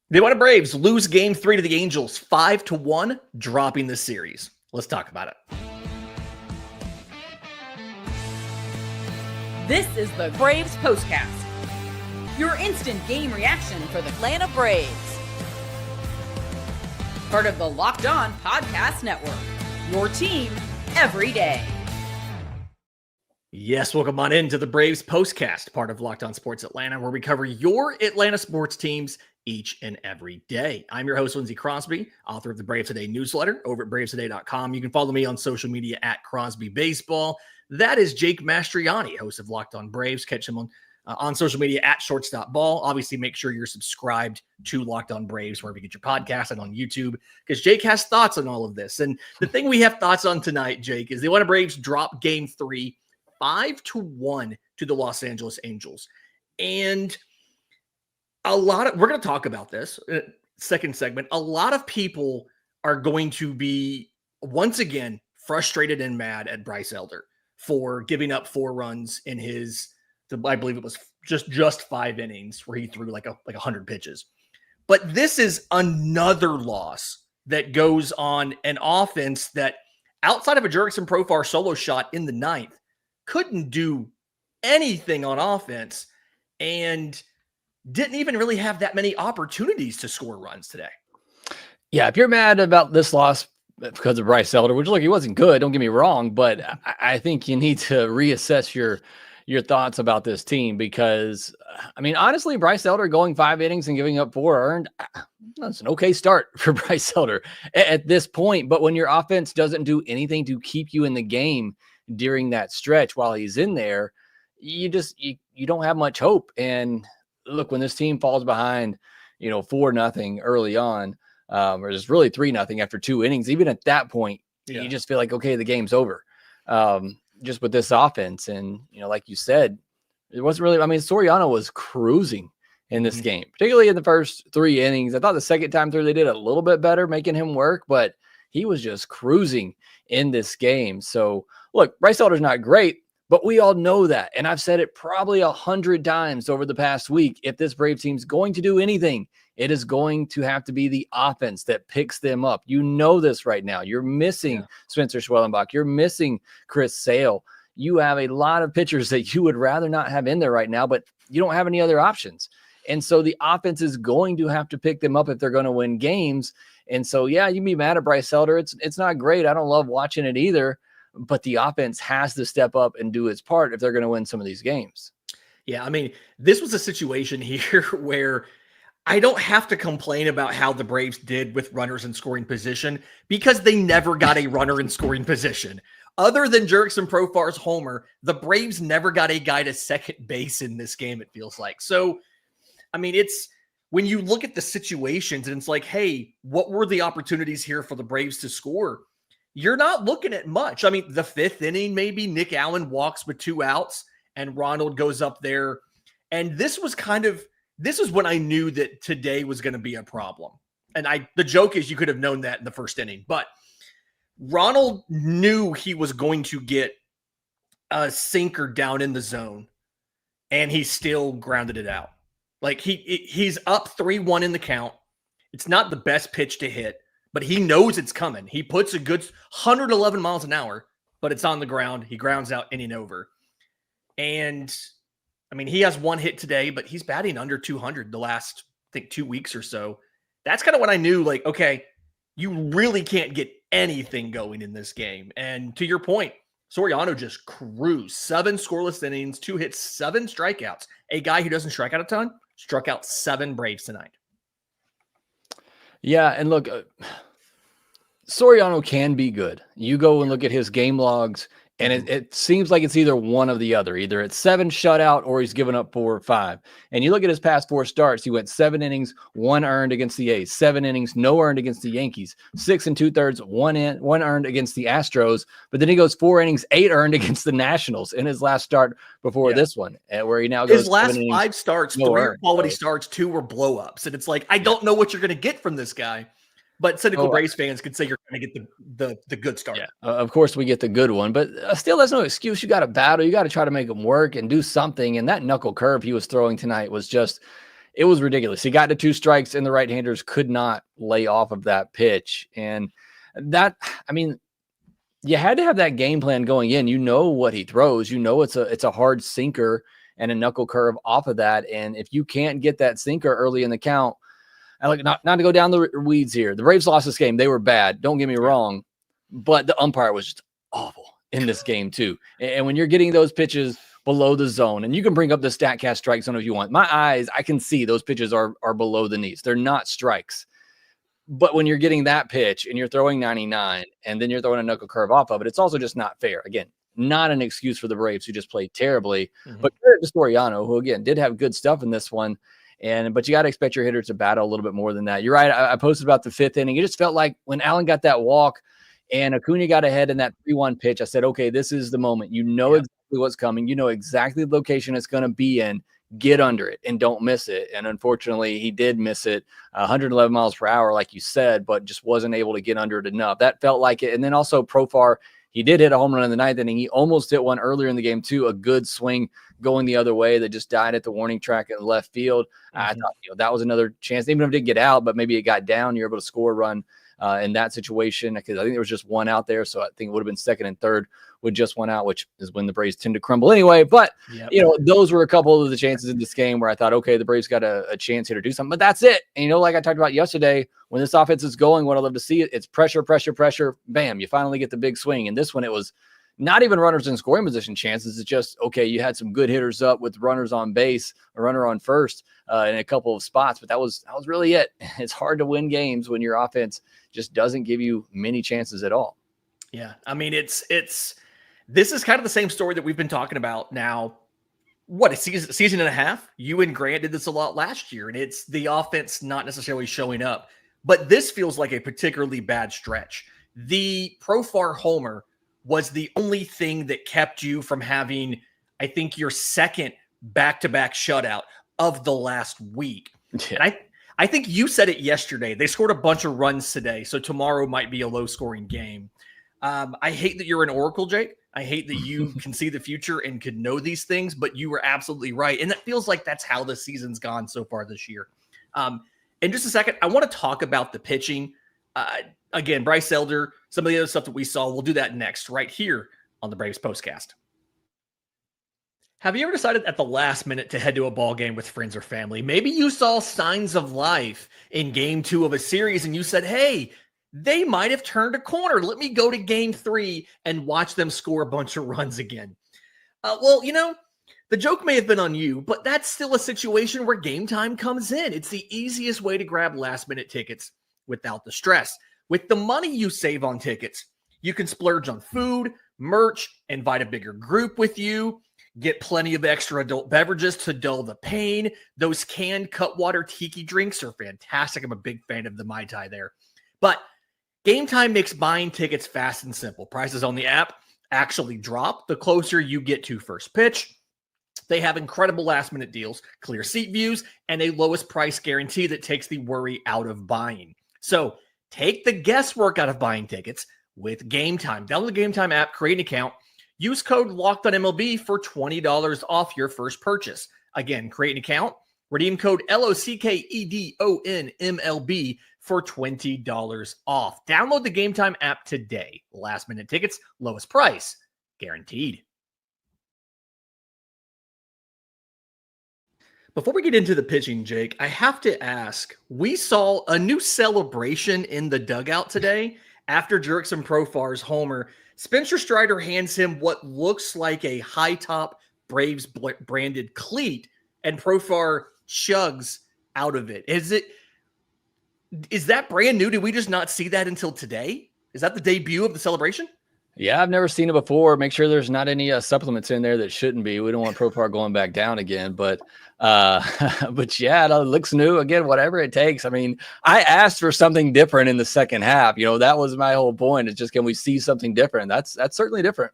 The Atlanta Braves lose Game 3 to the Angels 5-1, dropping the series. Let's talk about it. This is the Braves Postcast, your instant game reaction for the Atlanta Braves. Part of the Locked On Podcast Network, your team every day. Yes, welcome on into the Braves Postcast, part of Locked On Sports Atlanta, where we cover your Atlanta sports teams each and every day. I'm your host, Lindsay Crosby, author of the Braves Today newsletter over at bravestoday.com. You can follow me on social media at Crosby Baseball. That is Jake Mastroianni, host of Locked On Braves. Catch him on social media at shortstopball. Obviously, make sure you're subscribed to Locked On Braves wherever you get your podcast and on YouTube, because Jake has thoughts on all of this. And the thing we have thoughts on tonight, Jake, is the Atlanta Braves drop Game 3 5-1 to the Los Angeles Angels. And we're going to talk about this second segment. A lot of people are going to be once again frustrated and mad at Bryce Elder for giving up 4 runs in I believe it was just 5 innings where he threw like 100 pitches. But this is another loss that goes on an offense that, outside of a Jurickson Profar solo shot in the 9th, couldn't do anything on offense and didn't even really have that many opportunities to score runs today. Yeah, if you're mad about this loss because of Bryce Elder, which, look, he wasn't good, don't get me wrong, but I think you need to reassess your thoughts about this team because, I mean, honestly, Bryce Elder going 5 innings and giving up 4 earned, that's an okay start for Bryce Elder at this point. But when your offense doesn't do anything to keep you in the game during that stretch while he's in there, you don't have much hope. And look, when this team falls behind, 4-0 early on, or just really 3-0 after 2 innings, even at that point, you just feel like, okay, the game's over. Just with this offense. And, like you said, it wasn't really, Soriano was cruising in this game, particularly in the first 3 innings. I thought the second time through, they did a little bit better making him work, but he was just cruising in this game. So look, Bryce Elder's not great, but we all know that. And I've said it probably 100 times over the past week. If this Brave team's going to do anything, it is going to have to be the offense that picks them up. You know this right now. You're missing Spencer Schwellenbach. You're missing Chris Sale. You have a lot of pitchers that you would rather not have in there right now, but you don't have any other options. And so the offense is going to have to pick them up if they're going to win games. And so, you can be mad at Bryce Elder. It's not great. I don't love watching it either, but the offense has to step up and do its part if they're going to win some of these games. Yeah, this was a situation here where I don't have to complain about how the Braves did with runners in scoring position because they never got a runner in scoring position. Other than Jurickson Profar's homer, the Braves never got a guy to second base in this game, it feels like. So, it's when you look at the situations and it's like, hey, what were the opportunities here for the Braves to score? You're not looking at much. The 5th inning, maybe Nick Allen walks with 2 outs and Ronald goes up there. And this is when I knew that today was going to be a problem. And the joke is you could have known that in the 1st inning, but Ronald knew he was going to get a sinker down in the zone and he still grounded it out. Like he's up 3-1 in the count. It's not the best pitch to hit, but he knows it's coming. He puts a good 111 miles an hour, but it's on the ground. He grounds out inning over. And he has 1 hit today, but he's batting under 200 the last, I think, 2 weeks or so. That's kind of when I knew, like, okay, you really can't get anything going in this game. And to your point, Soriano just cruised. 7 scoreless innings, 2 hits, 7 strikeouts. A guy who doesn't strike out a ton struck out 7 Braves tonight. Yeah, and look, Soriano can be good. You go and look at his game logs, and it seems like it's either one or the other. Either it's 7 shutout or he's given up 4 or 5. And you look at his past 4 starts, he went 7 innings, 1 earned against the A's, 7 innings, no earned against the Yankees, 6 2/3, 1 earned against the Astros. But then he goes 4 innings, 8 earned against the Nationals in his last start before this one, where he now goes. His last 5 starts, 3 were quality starts, 2 were blow-ups. And it's like, I don't know what you're going to get from this guy. But cynical Braves fans could say you're going to get the good start. Yeah, of course we get the good one, but still that's no excuse. You got to battle. You got to try to make them work and do something. And that knuckle curve he was throwing tonight was just, it was ridiculous. He got to 2 strikes and the right-handers could not lay off of that pitch. And that, I mean, you had to have that game plan going in. You know what he throws. You know it's a hard sinker and a knuckle curve off of that. And if you can't get that sinker early in the count, I like not to go down the weeds here. The Braves lost this game. They were bad. Don't get me wrong. But the umpire was just awful in this game too. And when you're getting those pitches below the zone, and you can bring up the StatCast strike zone if you want. My eyes, I can see those pitches are below the knees. They're not strikes. But when you're getting that pitch and you're throwing 99 and then you're throwing a knuckle curve off of it, it's also just not fair. Again, not an excuse for the Braves who just played terribly. But José Soriano, who again did have good stuff in this one, but you got to expect your hitters to battle a little bit more than that. You're right. I posted about the 5th inning. It just felt like when Allen got that walk and Acuna got ahead in that 3-1 pitch, I said, okay, this is the moment. You know exactly what's coming. You know exactly the location it's going to be in. Get under it and don't miss it. And unfortunately, he did miss it 111 miles per hour, like you said, but just wasn't able to get under it enough. That felt like it. And then also Profar, he did hit a home run in the 9th inning. He almost hit one earlier in the game too, a good swing going the other way that just died at the warning track at left field. I thought that was another chance, even if it didn't get out, but maybe it got down. You're able to score a run in that situation, because I think there was just one out there. So I think it would have been 2nd and 3rd with just one out, which is when the Braves tend to crumble anyway. But, those were a couple of the chances in this game where I thought, okay, the Braves got a chance here to do something. But that's it. And, like I talked about yesterday, when this offense is going, what I love to see it, it's pressure, pressure, pressure. Bam, you finally get the big swing. And this one, it was not even runners in scoring position chances. It's just, okay, you had some good hitters up with runners on base, a runner on first in a couple of spots. But that was really it. It's hard to win games when your offense just doesn't give you many chances at all. Yeah. I mean, this is kind of the same story that we've been talking about now. What, a season and a half? You and Grant did this a lot last year, and it's the offense not necessarily showing up. But this feels like a particularly bad stretch. The Profar homer was the only thing that kept you from having, I think, your second back-to-back shutout of the last week. Yeah. And I think you said it yesterday. They scored a bunch of runs today, so tomorrow might be a low-scoring game. I hate that you're an oracle, Jake. I hate that you can see the future and could know these things, but you were absolutely right. And that feels like that's how the season's gone so far this year. In just a second, I want to talk about the pitching. Again, Bryce Elder, some of the other stuff that we saw, we'll do that next right here on the Braves Postcast. Have you ever decided at the last minute to head to a ball game with friends or family? Maybe you saw signs of life in game 2 of a series and you said, hey, they might have turned a corner. Let me go to game 3 and watch them score a bunch of runs again. The joke may have been on you, but that's still a situation where GameTime comes in. It's the easiest way to grab last-minute tickets without the stress. With the money you save on tickets, you can splurge on food, merch, invite a bigger group with you, get plenty of extra adult beverages to dull the pain. Those canned Cutwater tiki drinks are fantastic. I'm a big fan of the Mai Tai there. But GameTime makes buying tickets fast and simple. Prices on the app actually drop the closer you get to first pitch. They have incredible last-minute deals, clear seat views, and a lowest price guarantee that takes the worry out of buying. So take the guesswork out of buying tickets with GameTime. Download the GameTime app, create an account, use code LOCKEDONMLB for $20 off your first purchase. Again, create an account, redeem code LOCKEDONMLB for $20 off. Download the GameTime app today. Last-minute tickets, lowest price, guaranteed. Before we get into the pitching, Jake, I have to ask, we saw a new celebration in the dugout today after Jurickson Profar's homer. Spencer Strider hands him what looks like a high-top Braves branded cleat, and Profar chugs out of it. Is that brand new? Did we just not see that until today? Is that the debut of the celebration? Yeah, I've never seen it before. Make sure there's not any supplements in there that shouldn't be. We don't want Profar going back down again. But yeah, it looks new. Again, whatever it takes. I mean, I asked for something different in the second half. That was my whole point. It's just, can we see something different? That's certainly different.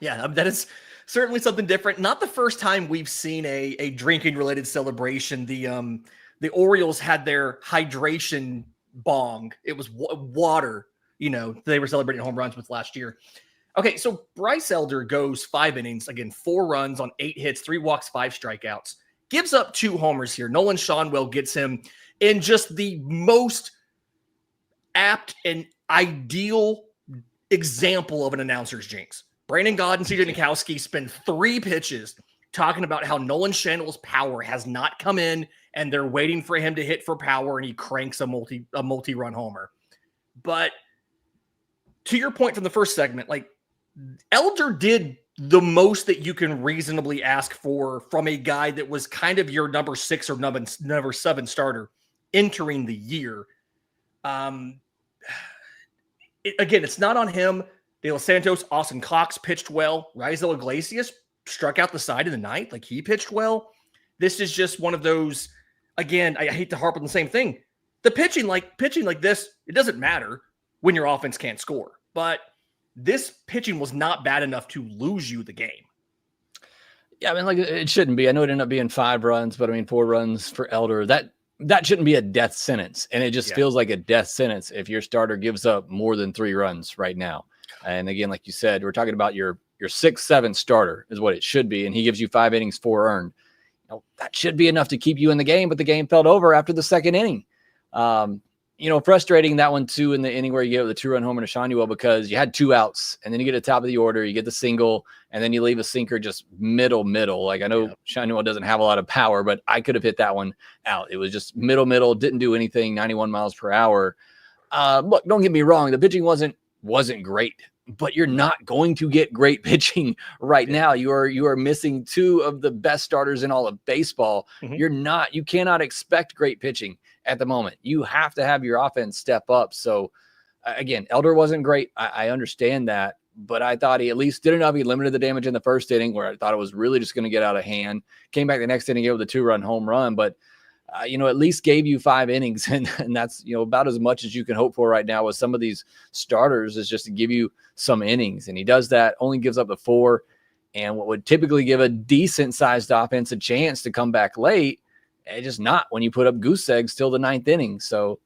Yeah, that is certainly something different. Not the first time we've seen a drinking-related celebration. The Orioles had their hydration bong. It was water. They were celebrating home runs with last year. Okay, so Bryce Elder goes 5 innings, again, 4 runs on 8 hits, 3 walks, 5 strikeouts. gives up 2 homers here. Nolan Schanuel gets him in just the most apt and ideal example of an announcer's jinx. Brandon Gaud and CJ Nitkowski spend 3 pitches talking about how Nolan Schanuel's power has not come in, and they're waiting for him to hit for power, and he cranks a multi-run homer. But to your point from the first segment, like, Elder did the most that you can reasonably ask for from a guy that was kind of your number 6 or number 7 starter entering the year. Again, it's not on him. De Los Santos, Austin Cox pitched well. Raisel Iglesias struck out the side of the ninth. Like, he pitched well. This is just one of those, again, I hate to harp on the same thing. The pitching like this, it doesn't matter when your offense can't score. But this pitching was not bad enough to lose you the game. Yeah, I mean, like, it shouldn't be. I know it ended up being 5 runs, but I mean, 4 runs for Elder. That shouldn't be a death sentence. And it just feels like a death sentence if your starter gives up more than 3 runs right now. And again, like you said, we're talking about your 6th, 7th starter is what it should be. And he gives you 5 innings, 4 earned. You know, that should be enough to keep you in the game, but the game fell over after the 2nd inning. Frustrating that one too in the inning where you get the 2-run homer to Schanuel, because you had 2 outs and then you get to the top of the order, you get the single, and then you leave a sinker just middle. Like, I know Schanuel doesn't have a lot of power, but I could have hit that one out. It was just middle, didn't do anything, 91 miles per hour. Look, don't get me wrong. The pitching wasn't great, but you're not going to get great pitching right now. You are missing 2 of the best starters in all of baseball. Mm-hmm. You cannot expect great pitching at the moment. You have to have your offense step up. So again, Elder wasn't great. I understand that, but I thought he at least did enough. He limited the damage in the 1st inning where I thought it was really just going to get out of hand. Came back the next inning, gave the 2-run home run, but at least gave you 5 innings. And that's, about as much as you can hope for right now with some of these starters, is just to give you some innings. And he does that, only gives up the 4. And what would typically give a decent sized offense a chance to come back late, it's just not when you put up goose eggs till the 9th inning. So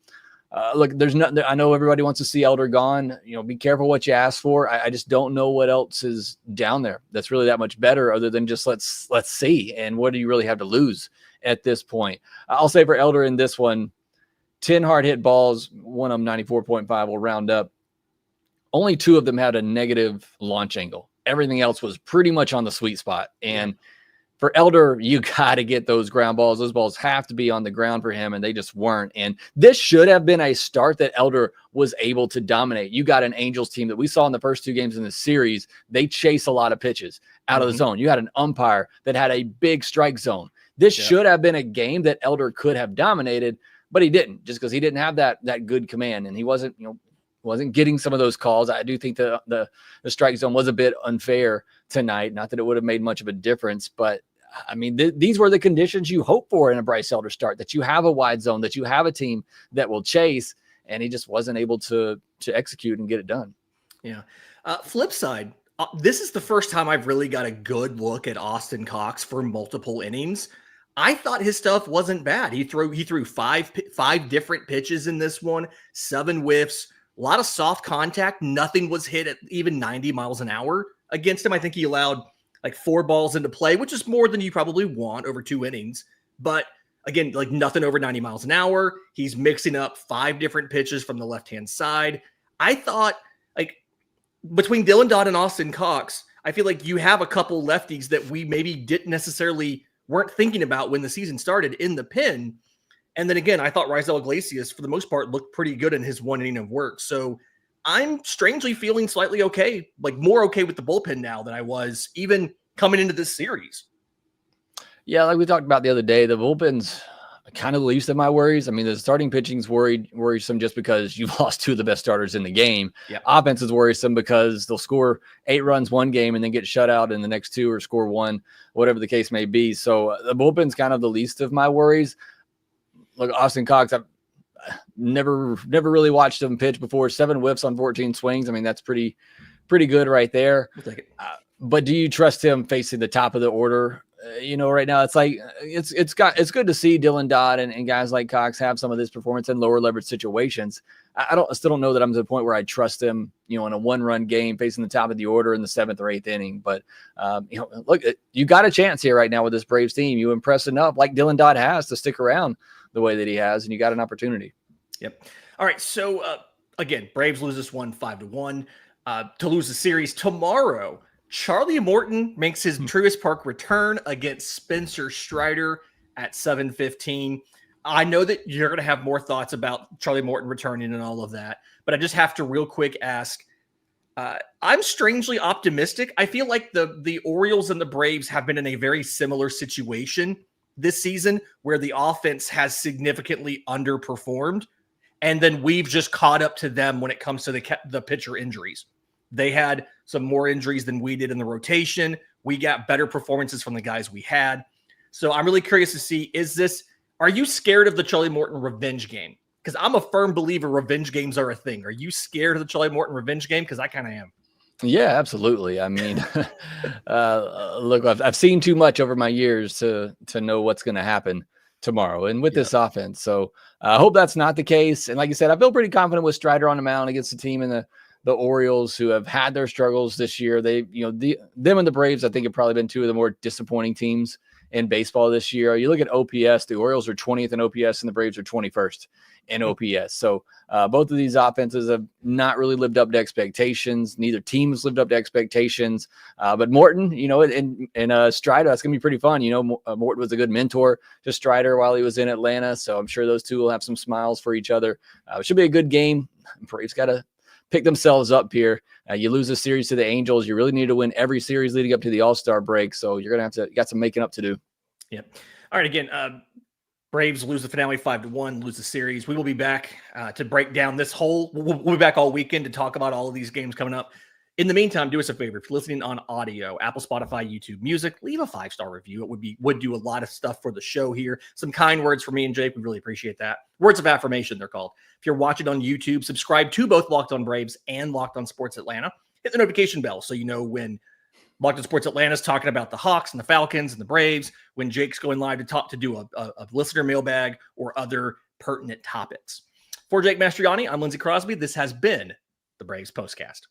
look, there's nothing. I know everybody wants to see Elder gone. Be careful what you ask for. I just don't know what else is down there that's really that much better, other than just let's see. And what do you really have to lose at this point? I'll say for Elder in this one, 10 hard hit balls, one of them 94.5 will round up. Only 2 of them had a negative launch angle. Everything else was pretty much on the sweet spot. And for Elder, you got to get those ground balls. Those balls have to be on the ground for him, and they just weren't. And this should have been a start that Elder was able to dominate. You got an Angels team that we saw in the first 2 games in the series. They chase a lot of pitches out of the zone. You had an umpire that had a big strike zone. This should have been a game that Elder could have dominated, but he didn't, just because he didn't have that good command, and he wasn't getting some of those calls. I do think the strike zone was a bit unfair tonight. Not that it would have made much of a difference, but I mean, these were the conditions you hope for in a Bryce Elder start, that you have a wide zone, that you have a team that will chase, and he just wasn't able to execute and get it done. Yeah. Flip side, this is the first time I've really got a good look at Austin Cox for multiple innings. I thought his stuff wasn't bad. He threw five different pitches in this one, 7 whiffs, a lot of soft contact. Nothing was hit at even 90 miles an hour against him. I think he allowed like 4 balls into play, which is more than you probably want over 2 innings. But again, like nothing over 90 miles an hour. He's mixing up 5 different pitches from the left-hand side. I thought, like, between Dylan Dodd and Austin Cox, I feel like you have a couple lefties that we maybe weren't thinking about when the season started in the pen. And then again, I thought Raisel Iglesias, for the most part, looked pretty good in his 1 inning of work. So I'm strangely feeling slightly okay, like more okay with the bullpen now than I was even coming into this series. Yeah, like we talked about the other day, the bullpen's kind of the least of my worries. I mean, the starting pitching's worrisome just because you've lost 2 of the best starters in the game. Yep. Offense is worrisome because they'll score 8 runs one game and then get shut out in the next 2 or score 1, whatever the case may be. So the bullpen's kind of the least of my worries. Look, Austin Cox, I've never really watched him pitch before. 7 whiffs on 14 swings. I mean, that's pretty good right there. We'll take it. But do you trust him facing the top of the order? Right now it's like it's good to see Dylan Dodd and guys like Cox have some of this performance in lower leverage situations. I still don't know that I'm to the point where I trust him, in a 1-run game facing the top of the order in the 7th or 8th inning. But, look, you got a chance here right now with this Braves team. You impress enough like Dylan Dodd has to stick around the way that he has, and you got an opportunity. Yep. All right. So, again, Braves lose this one 5-1 to lose the series tomorrow. Charlie Morton makes his Truist Park return against Spencer Strider at 7:15. I know that you're going to have more thoughts about Charlie Morton returning and all of that, but I just have to real quick ask, I'm strangely optimistic. I feel like the Orioles and the Braves have been in a very similar situation this season where the offense has significantly underperformed, and then we've just caught up to them when it comes to the pitcher injuries. They had some more injuries than we did in the rotation. We got better performances from the guys we had. So I'm really curious to see, are you scared of the Charlie Morton revenge game? Because I'm a firm believer revenge games are a thing. Are you scared of the Charlie Morton revenge game? Because I kind of am. Yeah, absolutely. I mean, look, I've seen too much over my years to know what's going to happen tomorrow and with this offense. So I hope that's not the case. And like you said, I feel pretty confident with Strider on the mound against the team in the Orioles, who have had their struggles this year. They, them and the Braves, I think, have probably been two of the more disappointing teams in baseball this year. You look at OPS, the Orioles are 20th in OPS and the Braves are 21st in OPS. So both of these offenses have not really lived up to expectations. Neither team has lived up to expectations. But Morton, and Strider, that's going to be pretty fun. Morton was a good mentor to Strider while he was in Atlanta. So I'm sure those two will have some smiles for each other. It should be a good game. Braves got to pick themselves up here. You lose a series to the Angels. You really need to win every series leading up to the All-Star break. So you're going to you got some making up to do. Yep. All right. Again, Braves lose the finale 5-1, lose the series. We will be back to break down we'll be back all weekend to talk about all of these games coming up. In the meantime, do us a favor. If you're listening on audio, Apple, Spotify, YouTube Music, leave a 5-star review. It would do a lot of stuff for the show here. Some kind words for me and Jake. We really appreciate that. Words of affirmation, they're called. If you're watching on YouTube, subscribe to both Locked On Braves and Locked On Sports Atlanta. Hit the notification bell so you know when Locked On Sports Atlanta is talking about the Hawks and the Falcons and the Braves, when Jake's going live to do a listener mailbag or other pertinent topics. For Jake Mastroianni, I'm Lindsay Crosby. This has been the Braves Postcast.